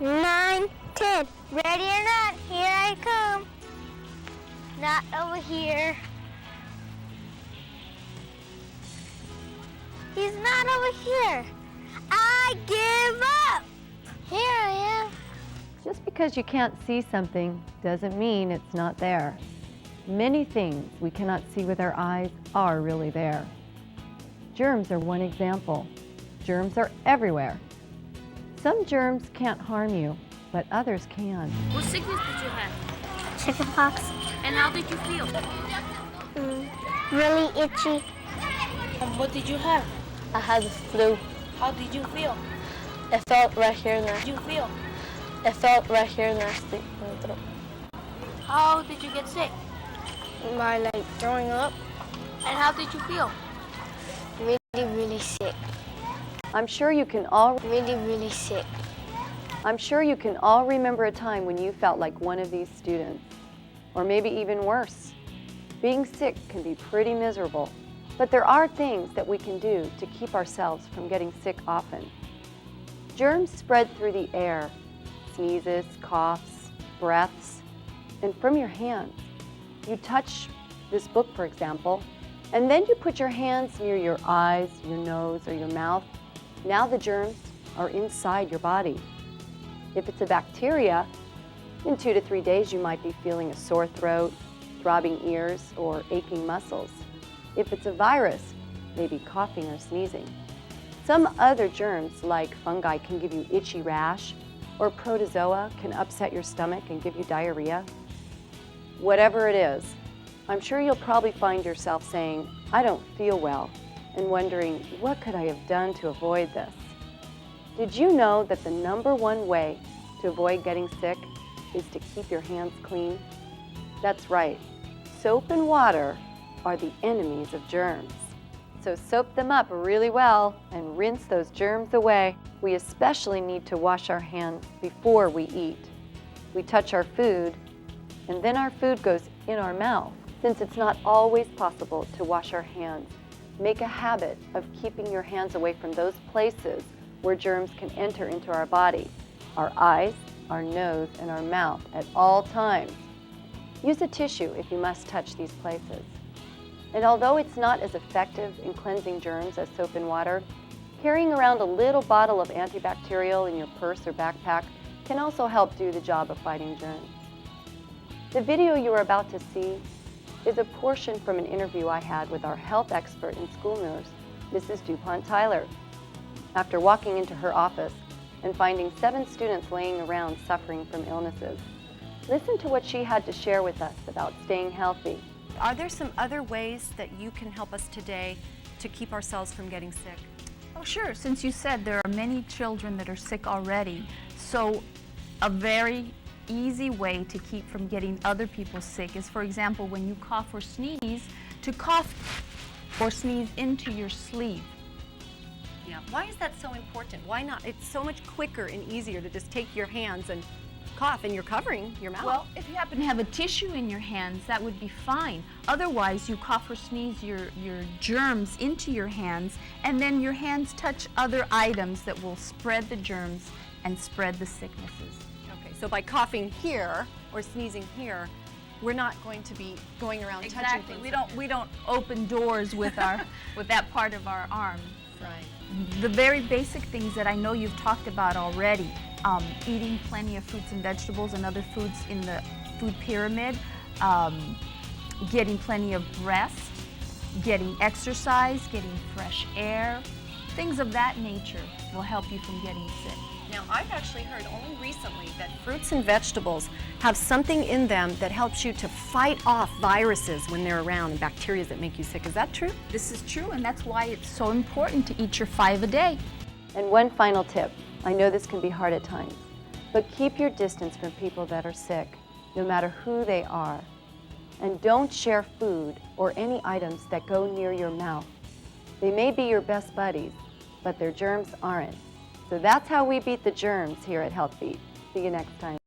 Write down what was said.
9, 10. Ready or not, here I come. Not over here. He's not over here. I give up. Here I am. Just because you can't see something doesn't mean it's not there. Many things we cannot see with our eyes are really there. Germs are one example. Germs are everywhere. Some germs can't harm you, but others can. What sickness did you have? Chickenpox. And how did you feel? Really itchy. What did you have? I had the flu. How did you feel? It felt right here How nasty. did you feel? It felt right here nasty in the throat. How did you get sick? By like throwing up. And how did you feel? Really sick. I'm sure you can all Really sick. remember a time when you felt like one of these students, or maybe even worse. Being sick can be pretty miserable, but there are things that we can do to keep ourselves from getting sick often. Germs spread through the air, sneezes, coughs, breaths, and from your hands. You touch this book, for example, and then you put your hands near your eyes, your nose, or your mouth. Now the germs are inside your body. If it's a bacteria, in 2 to 3 days you might be feeling a sore throat, throbbing ears, or aching muscles. If it's a virus, maybe coughing or sneezing. Some other germs, like fungi, can give you itchy rash, or protozoa can upset your stomach and give you diarrhea. Whatever it is, I'm sure you'll probably find yourself saying, "I don't feel well," and wondering, what could I have done to avoid this? Did you know that the #1 way to avoid getting sick is to keep your hands clean? That's right. Soap and water are the enemies of germs. So soap them up really well and rinse those germs away. We especially need to wash our hands before we eat. We touch our food, and then our food goes in our mouth. Since it's not always possible to wash our hands, make a habit of keeping your hands away from those places where germs can enter into our body, our eyes, our nose, and our mouth at all times. Use a tissue if you must touch these places. And although it's not as effective in cleansing germs as soap and water, carrying around a little bottle of antibacterial in your purse or backpack can also help do the job of fighting germs. The video you are about to see is a portion from an interview I had with our health expert and school nurse, Mrs. DuPont Tyler. After walking into her office and finding 7 students laying around suffering from illnesses, listen to what she had to share with us about staying healthy. Are there some other ways that you can help us today to keep ourselves from getting sick? Oh, sure. Since you said there are many children that are sick already, so a very easy way to keep from getting other people sick is, for example, when you cough or sneeze, to cough or sneeze into your sleeve. Yeah. Why is that so important? Why not? It's so much quicker and easier to just take your hands and cough, and you're covering your mouth. Well, if you happen to have a tissue in your hands, that would be fine. Otherwise, you cough or sneeze your germs into your hands, and then your hands touch other items that will spread the germs and spread the sicknesses. Okay, so by coughing here or sneezing here, we're not going to be going around touching things. We don't open doors with our with that part of our arm. Right. The very basic things that I know you've talked about already, eating plenty of fruits and vegetables and other foods in the food pyramid, getting plenty of rest, getting exercise, getting fresh air, things of that nature will help you from getting sick. Now, I've actually heard only recently that fruits and vegetables have something in them that helps you to fight off viruses when they're around and bacteria that make you sick. Is that true? This is true, and that's why it's so important to eat your 5 a day. And one final tip. I know this can be hard at times, but keep your distance from people that are sick, no matter who they are. And don't share food or any items that go near your mouth. They may be your best buddies, but their germs aren't. So that's how we beat the germs here at Health Beat. See you next time.